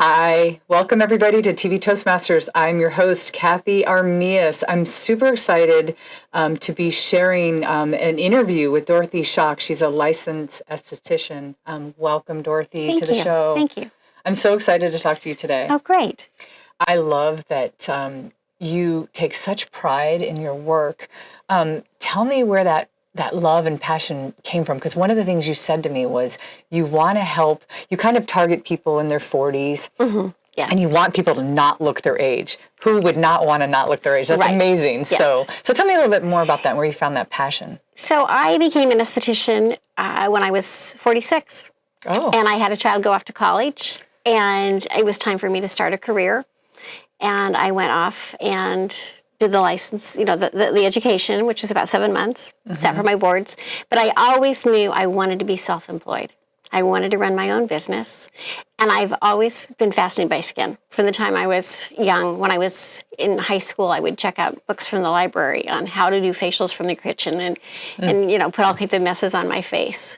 Hi, welcome everybody to TV Toastmasters. I'm your host, Cathey Armillas. I'm super excited to be sharing an interview with Dorothy Schock. She's a licensed esthetician. Welcome, Dorothy, to the show. Thank you. I'm so excited to talk to you today. Oh, great. I love that you take such pride in your work. Tell me where that love and passion came from, because one of the things you said to me was you want to help, you kind of target people in their 40s, Yes. and you want people to not look their age. Who would not want to not look their age? That's amazing. Yes. So tell me a little bit more about that, where you found that passion. So I became an esthetician when I was 46. Oh. And I had a child go off to college, and it was time for me to start a career. And I went off and did the license, the education, which is about 7 months, sat for my boards. But I always knew I wanted to be self-employed. I wanted to run my own business. And I've always been fascinated by skin. From the time I was young, when I was in high school, I would check out books from the library on how to do facials from the kitchen and put all kinds of messes on my face.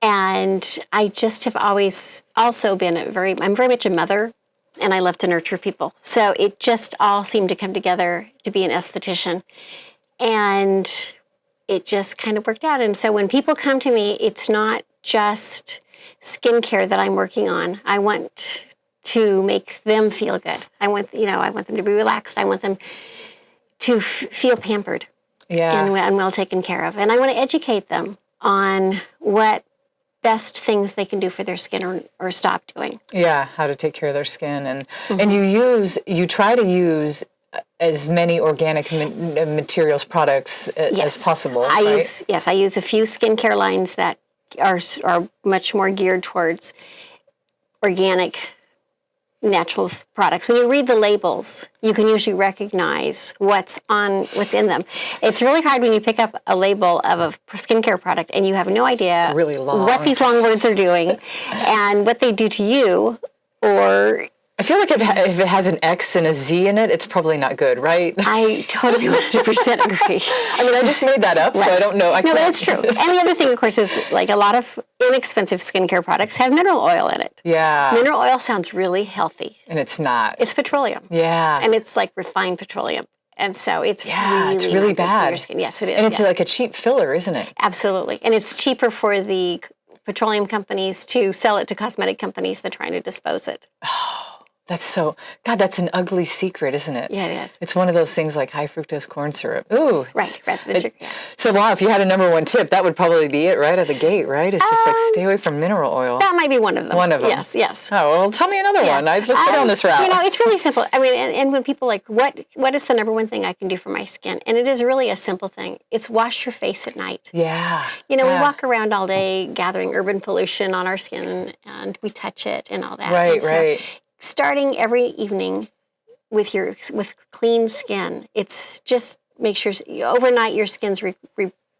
And I just have always also been I'm very much a mother. And I love to nurture people. So it just all seemed to come together to be an esthetician. And it just kind of worked out. And so when people come to me, it's not just skincare that I'm working on. I want to make them feel good. I want them to be relaxed. I want them to feel pampered and well taken care of. And I want to educate them on what best things they can do for their skin or stop doing. Yeah, how to take care of their skin. And you try to use as many organic materials, products as possible. I use a few skincare lines that are much more geared towards organic, natural products. When you read the labels, you can usually recognize what's in them. It's really hard when you pick up a label of a skincare product and you have no idea really long. What these long words are doing and what they do to you. Or I feel like if it has an X and a Z in it, it's probably not good, right? I totally 100% agree. I mean, I just made that up, so I don't know. No, that's true. And the other thing, of course, is like a lot of inexpensive skincare products have mineral oil in it. Yeah. Mineral oil sounds really healthy. And it's not. It's petroleum. Yeah. And it's like refined petroleum. And so it's really not bad good for your skin. Yes, it is. And it's like a cheap filler, isn't it? Absolutely. And it's cheaper for the petroleum companies to sell it to cosmetic companies than trying to dispose it. That's an ugly secret, isn't it? Yeah, it is. It's one of those things like high fructose corn syrup. Ooh. Right. So, wow, if you had a number one tip, that would probably be it right at the gate, right? It's just like stay away from mineral oil. That might be one of them. One of them. Yes. Oh, well, tell me another one. Let's go down this route. It's really simple. I mean, and when people like, what is the number one thing I can do for my skin? And it is really a simple thing. It's wash your face at night. Yeah. We walk around all day gathering urban pollution on our skin and we touch it and all that. Right. Starting every evening with clean skin, it's just make sure overnight your skin's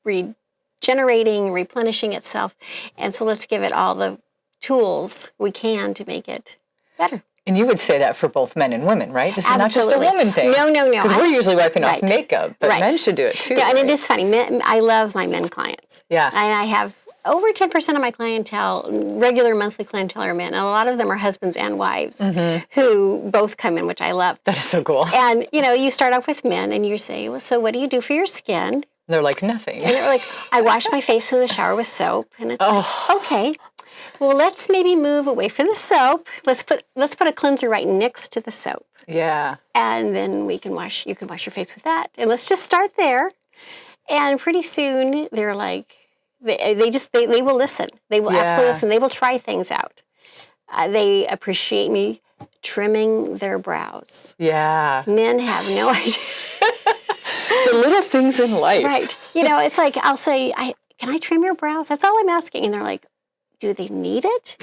regenerating, replenishing itself, and so let's give it all the tools we can to make it better. And you would say that for both men and women, right? This is Absolutely. not just a woman thing. No. Because we're usually wiping off makeup, but men should do it too. Yeah, and it is funny. I love my men clients. Yeah. And I have over 10% of my clientele, regular monthly clientele, are men. And a lot of them are husbands and wives who both come in, which I love. That is so cool. And, you start off with men and you say, well, so what do you do for your skin? They're like, nothing. And they're like, I wash my face in the shower with soap. And it's like, okay, well, let's maybe move away from the soap. Let's put a cleanser right next to the soap. Yeah. And then you can wash your face with that. And let's just start there. And pretty soon they're like, they will listen. They will absolutely listen. They will try things out. They appreciate me trimming their brows. Yeah. Men have no idea. The little things in life. Right. It's like I'll say, can I trim your brows? That's all I'm asking. And they're like, do they need it?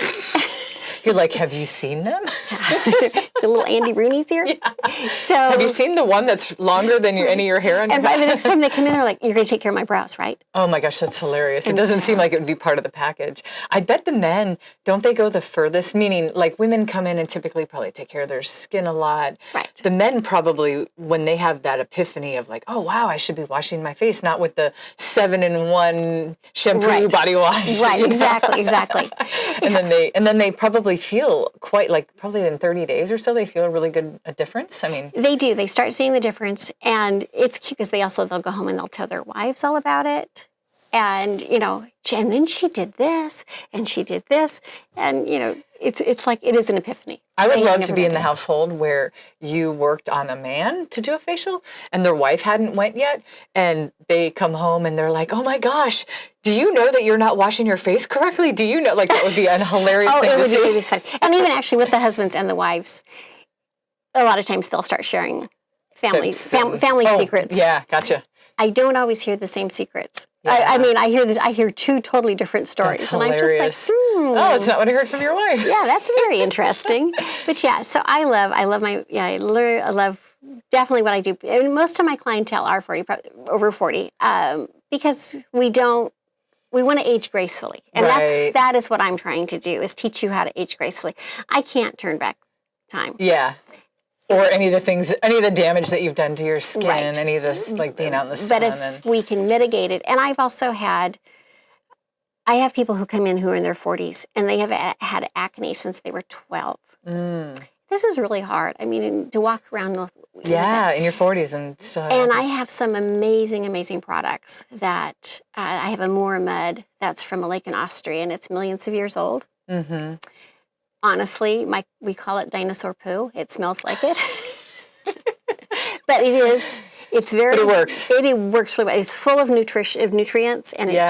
You're like, have you seen them? The little Andy Rooney's here. Yeah. So have you seen the one that's longer than any of your hair on your And by the next time they come in, they're like, you're going to take care of my brows, right? Oh my gosh, that's hilarious. It doesn't seem like it would be part of the package. I bet the men, don't they go the furthest? Meaning, like women come in and typically probably take care of their skin a lot. Right. The men probably, when they have that epiphany of like, oh wow, I should be washing my face, not with the 7-in-1 shampoo body wash. Right, exactly. And then they probably probably feel quite like probably in 30 days or so, they feel a really good difference. I mean, they do. They start seeing the difference, and it's cute because they'll go home and they'll tell their wives all about it. And, and then she did this, and she did this, and, it's like it is an epiphany. I would love to be in the household where you worked on a man to do a facial and their wife hadn't went yet, and they come home and they're like, oh my gosh, do you know that you're not washing your face correctly? Do you know? Like, that would be a hilarious thing to see. It was fun. And even actually with the husbands and the wives, a lot of times they'll start sharing family secrets. Yeah, gotcha. I don't always hear the same secrets. Yeah. I hear two totally different stories. That's and I'm hilarious. just like, Oh, that's not what I heard from your wife. Yeah, that's very interesting. But yeah, so I love I love definitely what I do. And most of my clientele are over 40, because we want to age gracefully. And that is what I'm trying to do, is teach you how to age gracefully. I can't turn back time. Yeah. Or any of the damage that you've done to your skin, any of this, like being out in the sun. But if we can mitigate it, and I've also I have people who come in who are in their 40s, and they have had acne since they were 12. This is really hard. I mean, to walk around in your 40s and stuff. And I have some amazing, amazing products that I have a Moor mud that's from a lake in Austria, and it's millions of years old. Mm-hmm. Honestly, we call it dinosaur poo. It smells like it. But it is, it's very... But it works. It works really well. It's full of nutrients, and it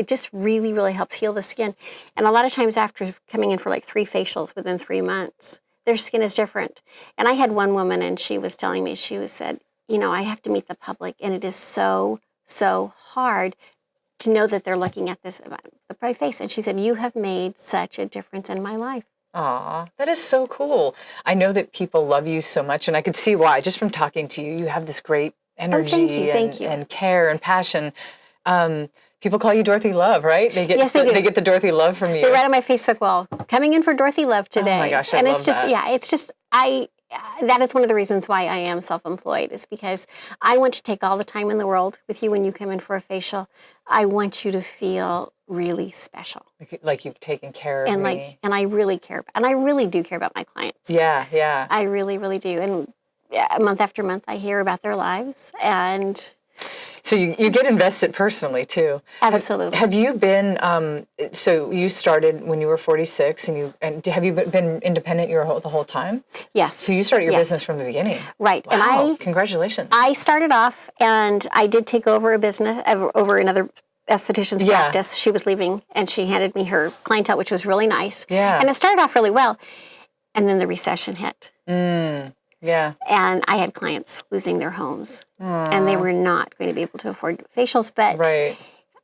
just really, really helps heal the skin. And a lot of times after coming in for like 3 facials within 3 months, their skin is different. And I had one woman, and she was telling me, said, I have to meet the public, and it is so, so hard to know that they're looking at this about the bright face. And she said, you have made such a difference in my life. Aw, that is so cool. I know that people love you so much, and I could see why. Just from talking to you, you have this great energy and care and passion. People call you Dorothy Love, right? Yes, they do. They get the Dorothy Love from you. They write on my Facebook wall, coming in for Dorothy Love today. Oh my gosh, I love that. That is one of the reasons why I am self-employed, is because I want to take all the time in the world with you when you come in for a facial. I want you to feel really special. Like you've taken care of me. And I really care. And I really do care about my clients. Yeah. I really, really do. And month after month, I hear about their lives. And so you get invested personally, too. Absolutely. Have you been, so you started when you were 46, and have you been independent the whole time? Yes. So you started your business from the beginning. Right. Wow. And Congratulations. I started off, and I did take over a business, over another esthetician's practice. She was leaving, and she handed me her clientele, which was really nice. Yeah. And it started off really well. And then the recession hit. Yeah. And I had clients losing their homes. And they were not going to be able to afford facials. But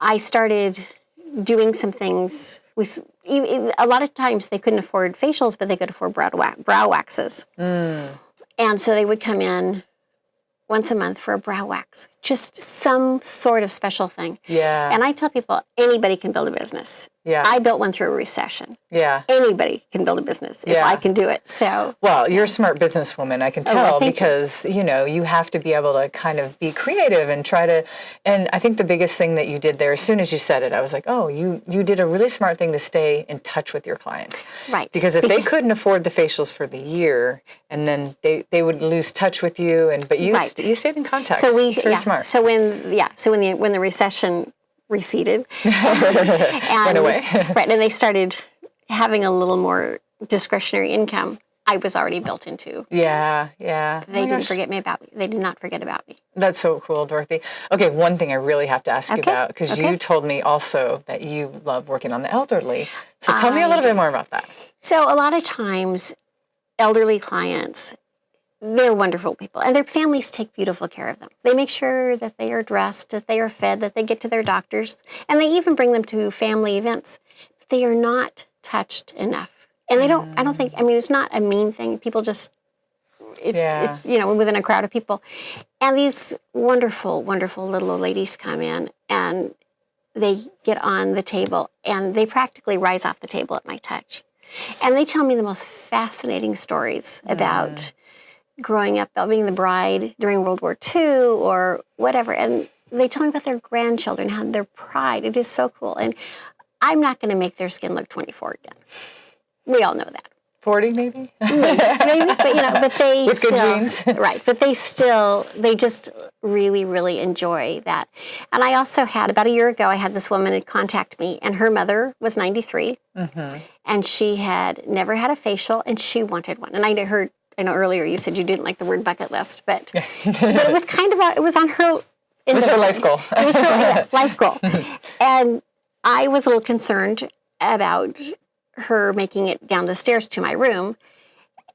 I started doing some things. A lot of times they couldn't afford facials, but they could afford brow waxes. And so they would come in once a month for a brow wax. Just some sort of special thing. Yeah. And I tell people, anybody can build a business. Yeah. I built one through a recession. Yeah. Anybody can build a business if I can do it. So. Well, you're a smart businesswoman, I can tell, because, you have to be able to kind of be creative and try to, and I think the biggest thing that you did there, as soon as you said it, I was like, oh, you did a really smart thing to stay in touch with your clients. Right. Because if they couldn't afford the facials for the year, and then they would lose touch with you, but you stayed in contact. So it's very smart. So when the recession receded and went away. Right, and they started having a little more discretionary income, I was already built into. Yeah. They didn't forget me about me. They did not forget about me. That's so cool, Dorothy. Okay, one thing I really have to ask you about, because you told me also that you love working on the elderly. So tell me a little bit more about that. So a lot of times, elderly clients, they're wonderful people, and their families take beautiful care of them. They make sure that they are dressed, that they are fed, that they get to their doctors, and they even bring them to family events. But they are not touched enough. And they don't, I don't think, it's not a mean thing. People just, it's, within a crowd of people. And these wonderful, wonderful little old ladies come in, and they get on the table, and they practically rise off the table at my touch. And they tell me the most fascinating stories about growing up, being the bride during World War II or whatever. And they tell me about their grandchildren, how their pride. It is so cool. And I'm not going to make their skin look 24 again. We all know that. 40 maybe? Maybe, but they With still, good genes. Right, but they just really, really enjoy that. And I also had, about a year ago, I had this woman contact me, and her mother was 93, and she had never had a facial, and she wanted one. And I know earlier you said you didn't like the word bucket list, but it was kind of, it was on her. It was her life goal. It was her life goal. And I was a little concerned about her making it down the stairs to my room,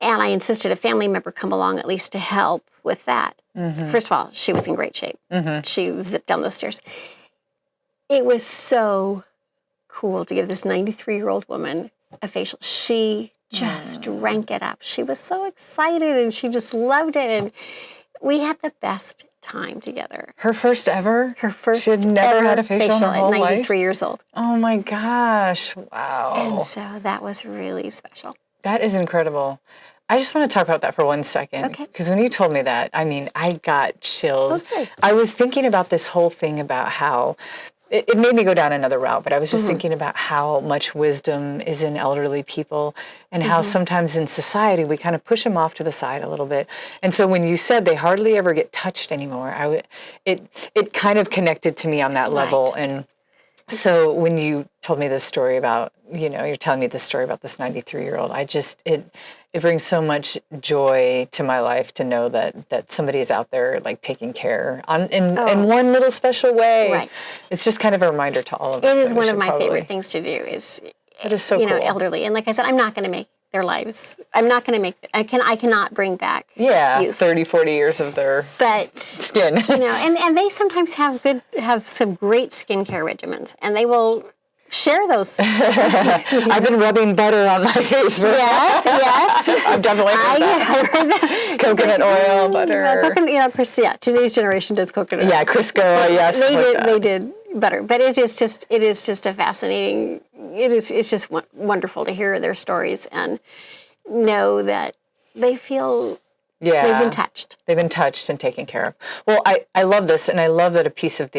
and I insisted a family member come along at least to help with that. First of all, she was in great shape. She zipped down those stairs. It was so cool to give this 93-year-old woman a facial. She just drank it up. She was so excited, and she just loved it, and we had the best time together. Her first ever? Her first She had never had a facial in her whole at 93 life? years old. Oh my gosh. Wow. And so that was really special. That is incredible. I just want to talk about that for 1 second. Okay. Because when you told me that, I mean, I got chills. Okay. I was thinking about this whole thing about how it made me go down another route, but I was just thinking about how much wisdom is in elderly people and how sometimes in society we kind of push them off to the side a little bit. And so when you said they hardly ever get touched anymore, it kind of connected to me on that level. And so when you told me this story about, you're telling me this story about this 93-year-old, it brings so much joy to my life to know that somebody is out there like taking care in one little special way. Right. It's just kind of a reminder to all of us. It is one of my favorite things to do is, That is so cool. elderly. And like I said, I'm not going to make their lives, I cannot bring back youth. 30, 40 years of their skin. And they sometimes have some great skincare regimens, and they will share those. I've been rubbing butter on my face. Yes. I've definitely heard that. Coconut oil, butter. Today's generation does coconut. Yeah, Crisco, yes. They did butter, but it is just a fascinating. It's just wonderful to hear their stories and know that they feel they've been touched. They've been touched and taken care of. Well, I love this, and I love that a piece of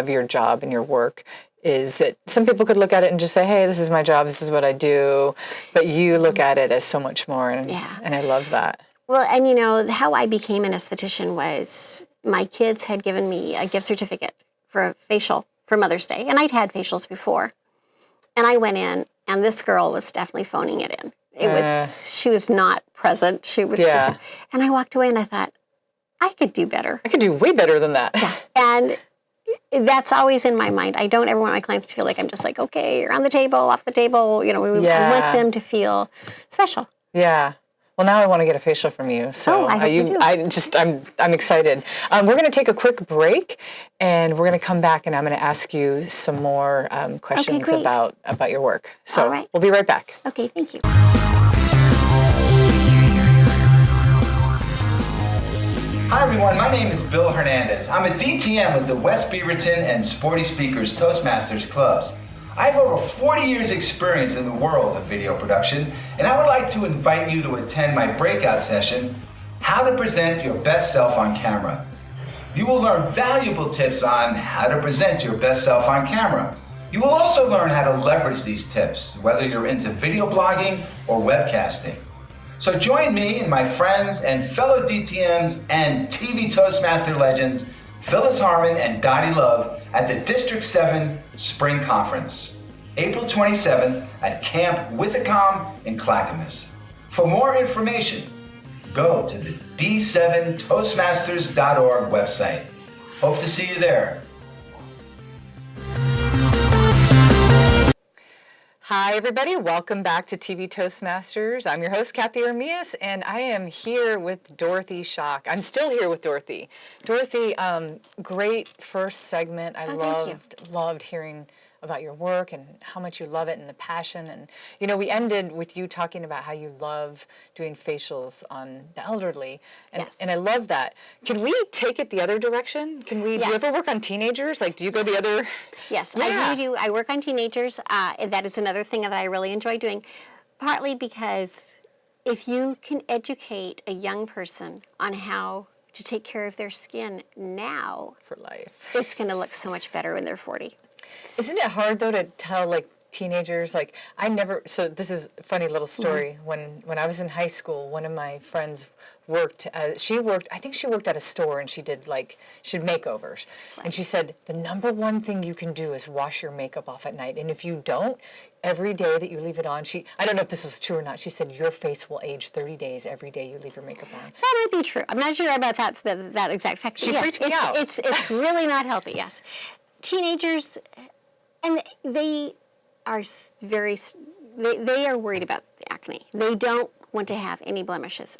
your job and your work is that some people could look at it and just say, hey, this is my job, this is what I do, but you look at it as so much more, and I love that. Well, and how I became an esthetician was my kids had given me a gift certificate for a facial for Mother's Day, and I'd had facials before. And I went in, and this girl was definitely phoning it in. She was not present. She was just, and I walked away and I thought, I could do better. I could do way better than that. And that's always in my mind. I don't ever want my clients to feel like I'm just like, okay, you're on the table, off the table. I want them to feel special. Yeah. Well, now I want to get a facial from you. So I hope you do. I'm excited. We're going to take a quick break, and we're going to come back, and I'm going to ask you some more questions about your work. So all right. We'll be right back. Okay, thank you. Hi everyone, my name is Bill Hernandez. I'm a DTM with the West Beaverton and Sporty Speakers Toastmasters clubs. I have over 40 years experience in the world of video production, and I would like to invite you to attend my breakout session, How to Present Your Best Self on Camera. You will learn valuable tips on how to present your best self on camera. You will also learn how to leverage these tips, whether you're into video blogging or webcasting. So join me and my friends and fellow DTMs and TV Toastmaster legends, Phyllis Harmon and Dottie Love, at the District 7 Spring Conference, April 27th at Camp Withacom in Clackamas. For more information, go to the d7toastmasters.org website. Hope to see you there. Hi, everybody. Welcome back to TV Toastmasters. I'm your host, Cathey Armillas, and I am here with Dorothy Schock. I'm still here with Dorothy. Dorothy, great first segment. I loved hearing about your work and how much you love it and the passion. And, we ended with you talking about how you love doing facials on the elderly. And, and I love that. Can we take it the other direction? Do you ever work on teenagers? Like, do you go the other? Yes, I do. I work on teenagers. That is another thing that I really enjoy doing, partly because if you can educate a young person on how to take care of their skin now, For life. it's going to look so much better when they're 40. Isn't it hard, though, to tell, like, teenagers, like so this is a funny little story. When I was in high school, one of my friends worked, I think she worked at a store, and she did makeovers. Right. And she said, the number one thing you can do is wash your makeup off at night. And if you don't, every day that you leave it on, I don't know if this was true or not, she said your face will age 30 days every day you leave your makeup on. That might be true. I'm not sure about that exact fact. She freaked me out. It's really not healthy, yes. Teenagers, and they are they are worried about the acne. They don't want to have any blemishes.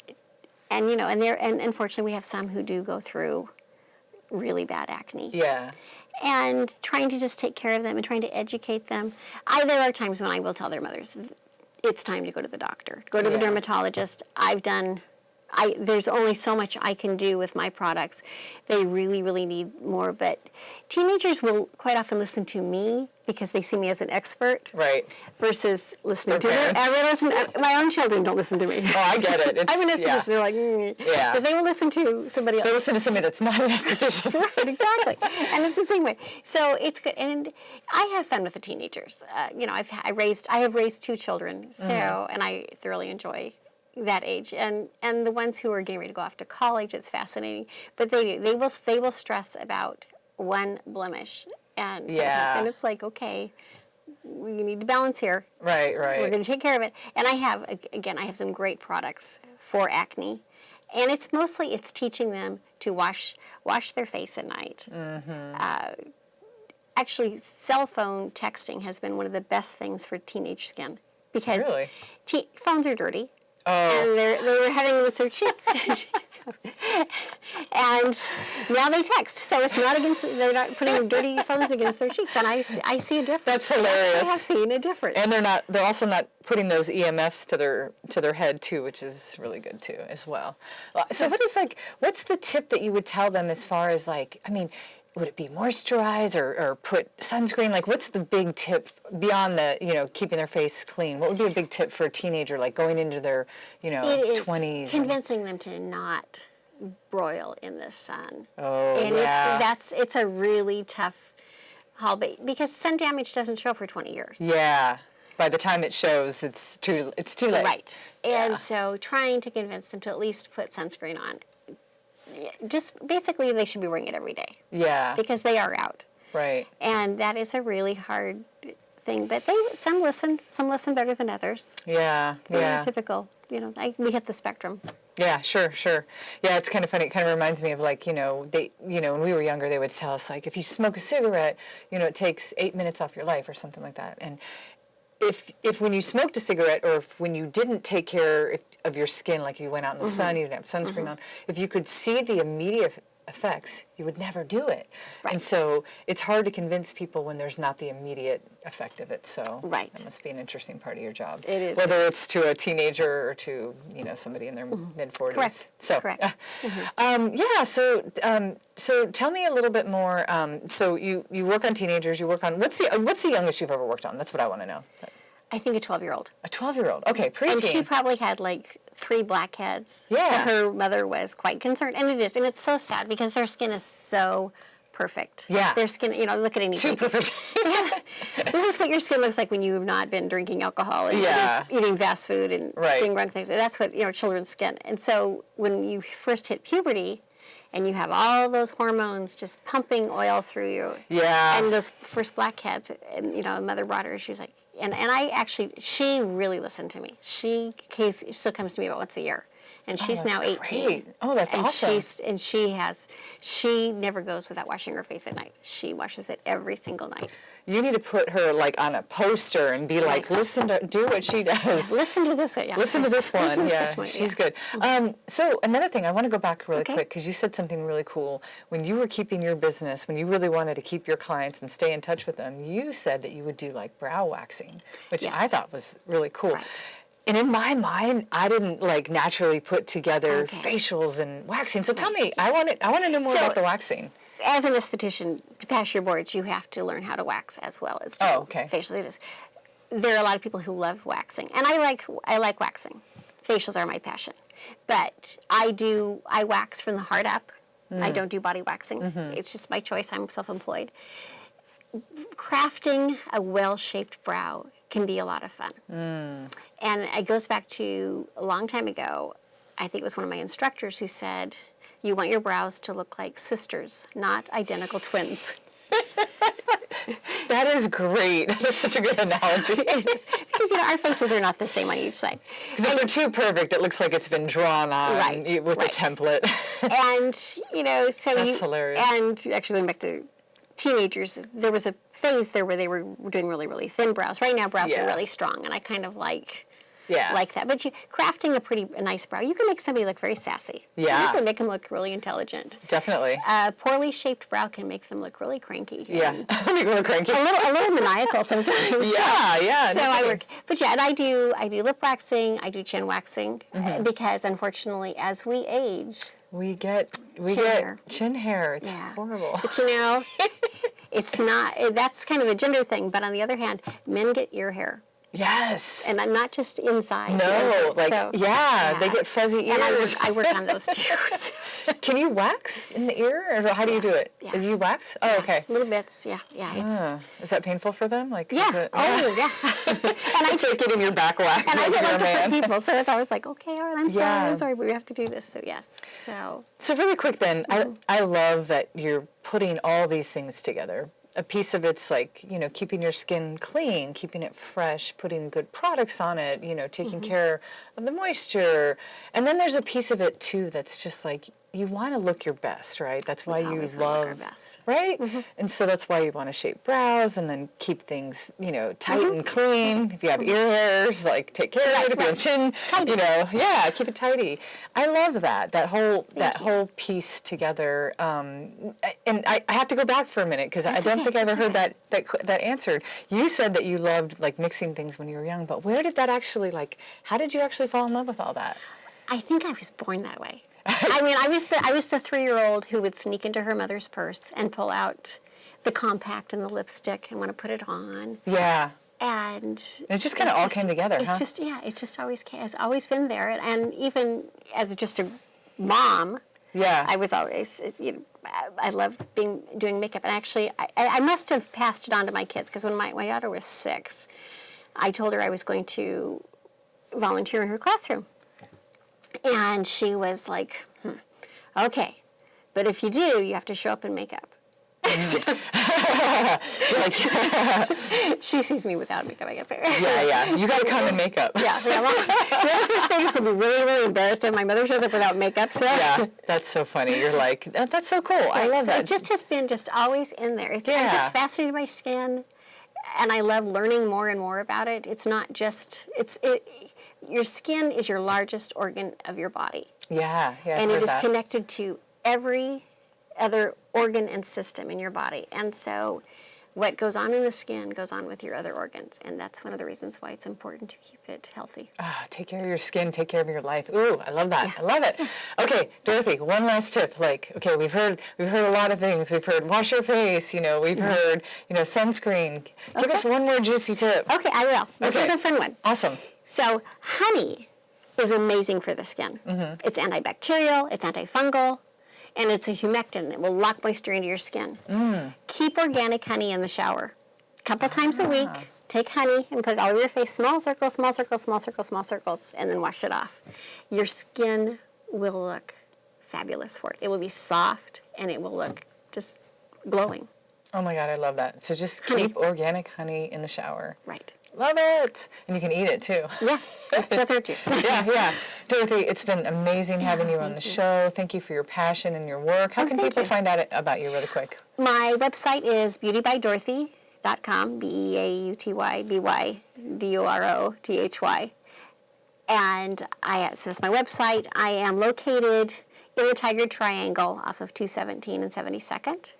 And, and unfortunately we have some who do go through really bad acne. Yeah. And trying to just take care of them and trying to educate them. There are times when I will tell their mothers, it's time to go to the doctor. Go to the dermatologist. There's only so much I can do with my products. They really, really need more. But teenagers will quite often listen to me because they see me as an expert. Right. Versus listening to them. My own children don't listen to me. Oh, I get it. I'm an esthetician. They're like, Yeah. But they will listen to somebody else. They listen to somebody that's not an esthetician. Right, exactly. And it's the same way. So it's good. And I have fun with the teenagers. I have raised 2 children. So, and I thoroughly enjoy that age, and the ones who are getting ready to go off to college, it's fascinating. But they will stress about one blemish, and it's like, okay, we need to balance here. Right. We're going to take care of it. And I have some great products for acne, and it's teaching them to wash their face at night. Actually, cell phone texting has been one of the best things for teenage skin because phones are dirty. Oh. And they were having it with their cheek. And now they text. So it's not they're not putting dirty phones against their cheeks. And I see a difference. That's hilarious. I have seen a difference. And they're also not putting those EMFs to their head too, which is really good too as well. So what's the tip that you would tell them as far as would it be moisturize or put sunscreen? What's the big tip beyond the, keeping their face clean? What would be a big tip for a teenager, going into their, 20s? Convincing them to not broil in the sun. Oh, and yeah. It's a really tough haul, because sun damage doesn't show for 20 years. Yeah. By the time it shows, it's too late. Right. And so trying to convince them to at least put sunscreen on. Just basically, they should be wearing it every day. Yeah. Because they are out. Right. And that is a really hard thing. But some listen better than others. Yeah. They're typical. We hit the spectrum. Yeah, sure. Yeah, it's kind of funny. It kind of reminds me of when we were younger, they would tell us if you smoke a cigarette, it takes 8 minutes off your life or something like that. And if when you smoked a cigarette, or if when you didn't take care of your skin, like you went out in the sun, you didn't have sunscreen on, if you could see the immediate effects, you would never do it. Right. And so it's hard to convince people when there's not the immediate effect of it. So that must be an interesting part of your job. It is. Whether it's to a teenager or to somebody in their mid-40s. Correct. So, correct. So tell me a little bit more. So you work on teenagers. You work on what's the youngest you've ever worked on? That's what I want to know. I think a 12-year-old. A 12-year-old. Okay, preteen. And she probably had 3 blackheads. Yeah. Her mother was quite concerned, and it is, and it's so sad because their skin is so perfect. Yeah. Their skin, look at anything. Too perfect. This is what your skin looks like when you have not been drinking alcohol and eating fast food and doing wrong things. That's what children's skin. And so when you first hit puberty, and you have all those hormones just pumping oil through you. Yeah. And those first blackheads, and mother brought her, she was like, and she really listened to me. She still comes to me about once a year. And she's now 18. Great. Oh, that's awesome. She never goes without washing her face at night. She washes it every single night. You need to put her on a poster and be do what she does. Listen to this. Yeah. Listen to this one. Listen to yeah, this one. She's good. So another thing, I want to go back really quick because you said something really cool. When you were keeping your business, when you really wanted to keep your clients and stay in touch with them, you said that you would do brow waxing, which I thought was really cool. Right. And in my mind, I didn't naturally put together facials and waxing. So tell me, I want to know more about the waxing. As an esthetician, to pass your boards, you have to learn how to wax as well as do facials. There are a lot of people who love waxing, and I like waxing. Facials are my passion, but I wax from the heart up. I don't do body waxing. It's just my choice. I'm self-employed. crafting a well-shaped brow can be a lot of fun. And it goes back to a long time ago. I think it was one of my instructors who said, you want your brows to look like sisters, not identical twins. That is great. That is such a good analogy. It is. Because, our faces are not the same on each side. Because if they're too perfect, it looks like it's been drawn on with a template. And, so That's hilarious. And actually going back to teenagers, there was a phase there where they were doing really, really thin brows. Right now, brows are really strong, and I kind of like that. But crafting a nice brow, you can make somebody look very sassy. Yeah. You can make them look really intelligent. Definitely. A poorly shaped brow can make them look really cranky. Yeah, make them look cranky. A little maniacal sometimes. Yeah. So I work, but and I do lip waxing, I do chin waxing, because unfortunately, as we age, we get chin hair. It's horrible. But it's not. That's kind of a gender thing. But on the other hand, men get ear hair. Yes. And I'm not just inside. No, inside. they get fuzzy ears. And I work on those too. Can you wax in the ear, or how do you do it? Yeah. Is you wax? Oh, okay. Little bits, yeah. Is that painful for them? Yeah. Yeah. And I take it in your back wax. And I like don't you're like a to man. put people, so it's always like, okay, all right, I'm sorry, but we have to do this. So yes. So really quick then, I love that you're putting all these things together. A piece of it's like, keeping your skin clean, keeping it fresh, putting good products on it, taking care of the moisture. And then there's a piece of it too that's just like, you want to look your best, right? That's why you love, look our best. Right? And so that's why you want to shape brows and then keep things, tight and clean. If you have ear hairs, like take care of it. If you have chin, keep it tidy. I love that whole piece together. And I have to go back for a minute because I don't think I ever heard that answered. You said that you loved like mixing things when you were young, but where did that actually how did you actually fall in love with all that? I think I was born that way. I mean, I was the 3-year-old who would sneak into her mother's purse and pull out the compact and the lipstick and want to put it on. Yeah. And it just kind of all came together, it's just always always been there. And even as just a mom, I was always, I loved doing makeup. And actually, I must have passed it on to my kids because when my daughter was 6, I told her I was going to volunteer in her classroom. And she was like, okay, but if you do, you have to show up in makeup. She sees me without makeup, I guess. Yeah. You got to come in makeup. The other first graders will be really, really embarrassed if my mother shows up without makeup. So. Yeah, that's so funny. You're like, that's so cool. I love that. It just has been just always in there. I'm just fascinated by skin, and I love learning more and more about it. It's not just, your skin is your largest organ of your body. Yeah. And it is connected to every other organ and system in your body. And so what goes on in the skin goes on with your other organs. And that's one of the reasons why it's important to keep it healthy. Take care of your skin, take care of your life. Ooh, I love that. Yeah. I love it. Okay, Dorothy, one last tip. We've heard a lot of things. We've heard wash your face, we've heard, sunscreen. Give us one more juicy tip. Okay, I will. This is a fun one. Awesome. So honey is amazing for the skin. It's antibacterial, it's antifungal, and it's a humectant. It will lock moisture into your skin. Keep organic honey in the shower. A couple times a week, take honey and put it all over your face, small circles, small circles, small circles, small circles, and then wash it off. Your skin will look fabulous for it. It will be soft, and it will look just glowing. Oh my God, I love that. So just keep organic honey in the shower. Right. Love it. And you can eat it too. Yeah, that's our too. Yeah. Dorothy, it's been amazing having you on the show. Thank you for your passion and your work. How can people find out about you really quick? My website is beautybydorothy.com, BeautyBydorothy. And so that's my website. I am located in the Tiger Triangle off of 217 and 72nd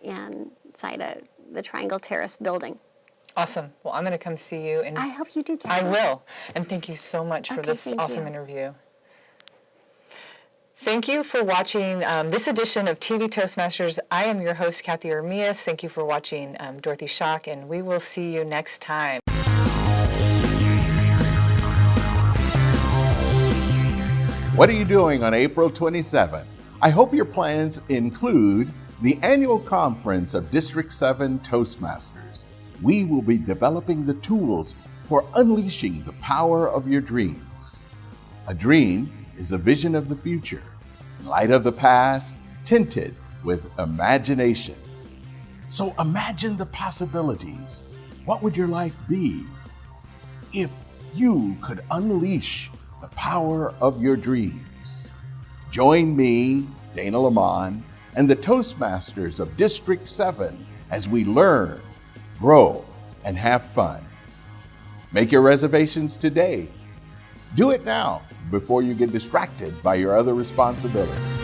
inside the Triangle Terrace building. Awesome. Well, I'm going to come see you. And I hope you do, Kathy. I will. And thank you so much for this awesome interview. Thank you for watching this edition of TV Toastmasters. I am your host, Cathey Armillas. Thank you for watching Dorothy Schock, and we will see you next time. What are you doing on April 27th? I hope your plans include the annual conference of District 7 Toastmasters, we will be developing the tools for unleashing the power of your dreams. A dream is a vision of the future, light of the past, tinted with imagination. So imagine the possibilities. What would your life be if you could unleash the power of your dreams? Join me, Dana Lamont, and the Toastmasters of District 7 as we learn, grow, and have fun. Make your reservations today. Do it now before you get distracted by your other responsibilities.